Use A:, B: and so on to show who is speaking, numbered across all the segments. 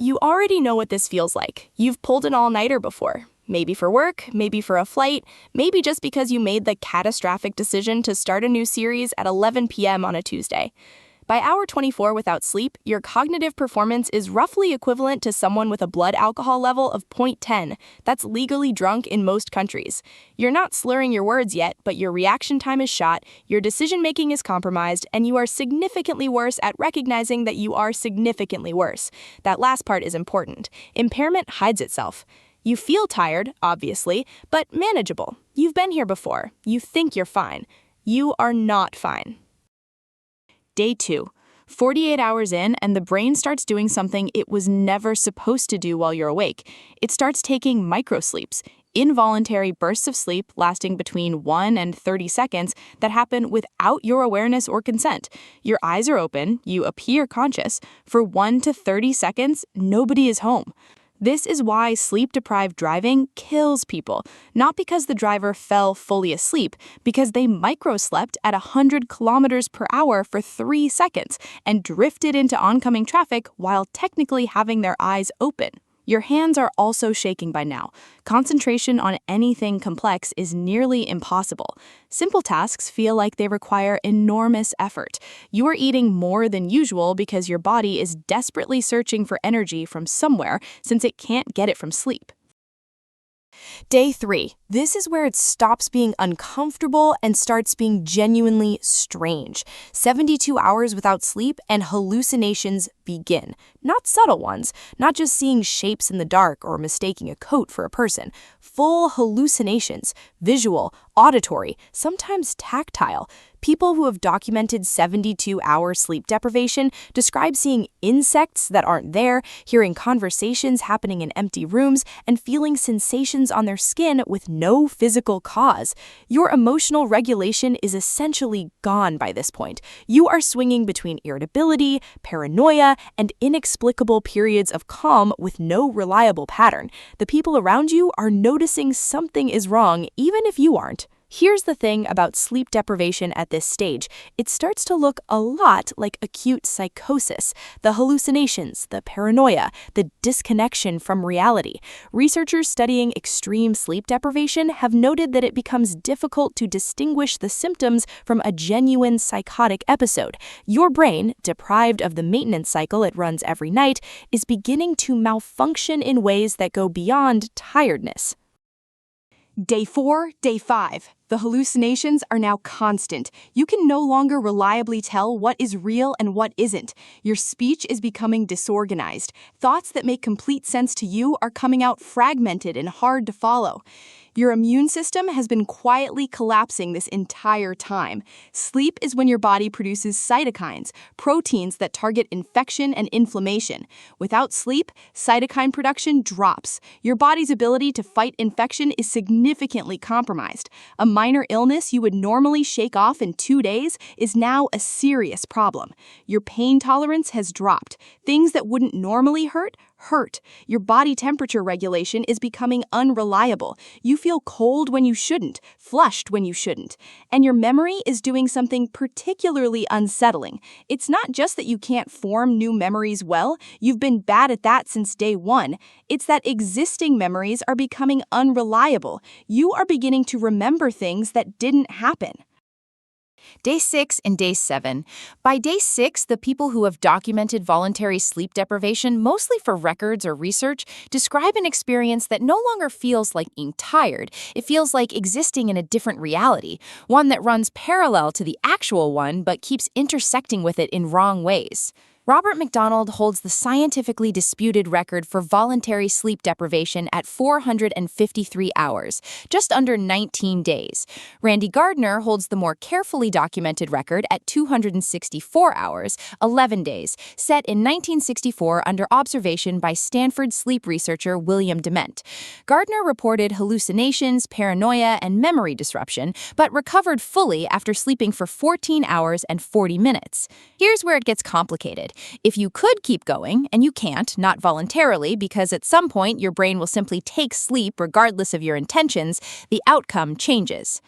A: You already know what this feels like. You've pulled an all-nighter before. Maybe for work, maybe for a flight, maybe just because you made the catastrophic decision to start a new series at 11 p.m. on a Tuesday. By hour 24 without sleep, your cognitive performance is roughly equivalent to someone with a blood alcohol level of 0.10. That's legally drunk in most countries. You're not slurring your words yet, but your reaction time is shot, your decision-making is compromised, and you are significantly worse at recognizing that you are significantly worse. That last part is important. Impairment hides itself. You feel tired, obviously, but manageable. You've been here before. You think you're fine. You are not fine. Day 2. 48 hours in, and the brain starts doing something it was never supposed to do while you're awake. It starts taking microsleeps, involuntary bursts of sleep lasting between 1 and 30 seconds that happen without your awareness or consent. Your eyes are open, you appear conscious. For 1 to 30 seconds, nobody is home. This is why sleep-deprived driving kills people, not because the driver fell fully asleep, because they microslept at 100 kilometers per hour for 3 seconds and drifted into oncoming traffic while technically having their eyes open. Your hands are also shaking by now. Concentration on anything complex is nearly impossible. Simple tasks feel like they require enormous effort. You are eating more than usual because your body is desperately searching for energy from somewhere since it can't get it from sleep. Day 3. This is where it stops being uncomfortable and starts being genuinely strange. 72 hours without sleep and hallucinations begin. Not subtle ones, not just seeing shapes in the dark or mistaking a coat for a person. Full hallucinations, visual, auditory, sometimes tactile. People who have documented 72-hour sleep deprivation describe seeing insects that aren't there, hearing conversations happening in empty rooms, and feeling sensations on their skin with no physical cause. Your emotional regulation is essentially gone by this point. You are swinging between irritability, paranoia, and inexplicable periods of calm with no reliable pattern. The people around you are noticing something is wrong, even if you aren't. Here's the thing about sleep deprivation at this stage. It starts to look a lot like acute psychosis. The hallucinations, the paranoia, the disconnection from reality. Researchers studying extreme sleep deprivation have noted that it becomes difficult to distinguish the symptoms from a genuine psychotic episode. Your brain, deprived of the maintenance cycle it runs every night, is beginning to malfunction in ways that go beyond tiredness. Day 4, Day 5. The hallucinations are now constant. You can no longer reliably tell what is real and what isn't. Your speech is becoming disorganized. Thoughts that make complete sense to you are coming out fragmented and hard to follow. Your immune system has been quietly collapsing this entire time. Sleep is when your body produces cytokines, proteins that target infection and inflammation. Without sleep, cytokine production drops. Your body's ability to fight infection is significantly compromised. A minor illness you would normally shake off in 2 days is now a serious problem. Your pain tolerance has dropped. Things that wouldn't normally hurt. Your body temperature regulation is becoming unreliable. You feel cold when you shouldn't, flushed when you shouldn't. And your memory is doing something particularly unsettling. It's not just that you can't form new memories well. You've been bad at that since day 1. It's that existing memories are becoming unreliable. You are beginning to remember things that didn't happen. Day 6 and Day 7. By Day 6, the people who have documented voluntary sleep deprivation, mostly for records or research, describe an experience that no longer feels like being tired. It feels like existing in a different reality, one that runs parallel to the actual one but keeps intersecting with it in wrong ways. Robert McDonald holds the scientifically disputed record for voluntary sleep deprivation at 453 hours, just under 19 days. Randy Gardner holds the more carefully documented record at 264 hours, 11 days, set in 1964 under observation by Stanford sleep researcher William Dement. Gardner reported hallucinations, paranoia, and memory disruption, but recovered fully after sleeping for 14 hours and 40 minutes. Here's where it gets complicated. If you could keep going, and you can't, not voluntarily, because at some point your brain will simply take sleep regardless of your intentions, the outcome changes.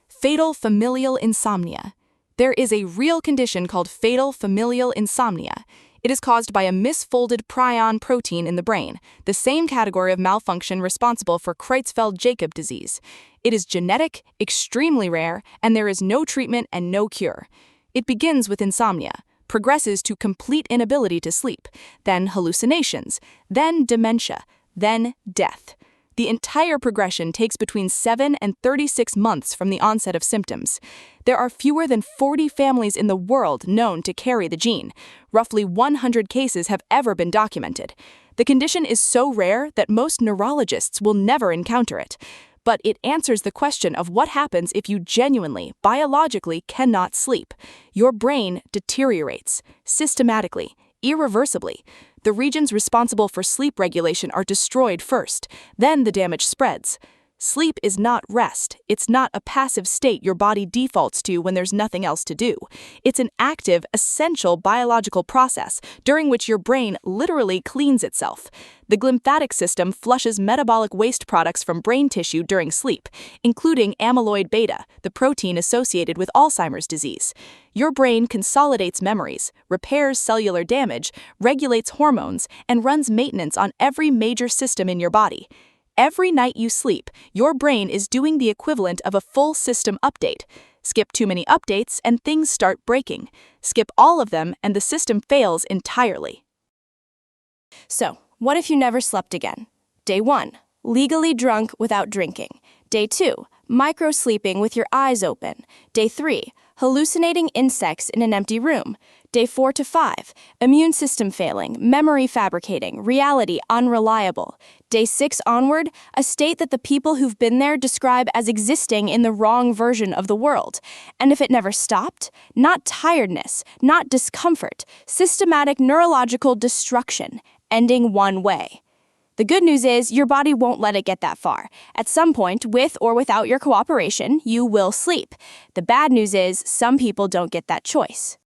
A: Fatal familial insomnia. There is a real condition called fatal familial insomnia. It is caused by a misfolded prion protein in the brain, the same category of malfunction responsible for Creutzfeldt-Jakob disease. It is genetic, extremely rare, and there is no treatment and no cure. It begins with insomnia, progresses to complete inability to sleep, then hallucinations, then dementia, then death. The entire progression takes between 7 and 36 months from the onset of symptoms. There are fewer than 40 families in the world known to carry the gene. Roughly 100 cases have ever been documented. The condition is so rare that most neurologists will never encounter it. But it answers the question of what happens if you genuinely, biologically cannot sleep. Your brain deteriorates, systematically, irreversibly. The regions responsible for sleep regulation are destroyed first, then the damage spreads. Sleep is not rest. It's not a passive state your body defaults to when there's nothing else to do. It's an active, essential biological process during which your brain literally cleans itself. The glymphatic system flushes metabolic waste products from brain tissue during sleep, including amyloid beta, the protein associated with Alzheimer's disease. Your brain consolidates memories, repairs cellular damage, regulates hormones, and runs maintenance on every major system in your body. Every night you sleep, your brain is doing the equivalent of a full system update. Skip too many updates and things start breaking. Skip all of them and the system fails entirely. So, what if you never slept again? Day 1. Legally drunk without drinking. Day 2. Micro-sleeping with your eyes open. Day 3. Hallucinating insects in an empty room. Day 4 to 5. Immune system failing, memory fabricating, reality unreliable. Day 6 onward, a state that the people who've been there describe as existing in the wrong version of the world. And if it never stopped, not tiredness, not discomfort, systematic neurological destruction, ending one way. The good news is your body won't let it get that far. At some point, with or without your cooperation, you will sleep. The bad news is some people don't get that choice.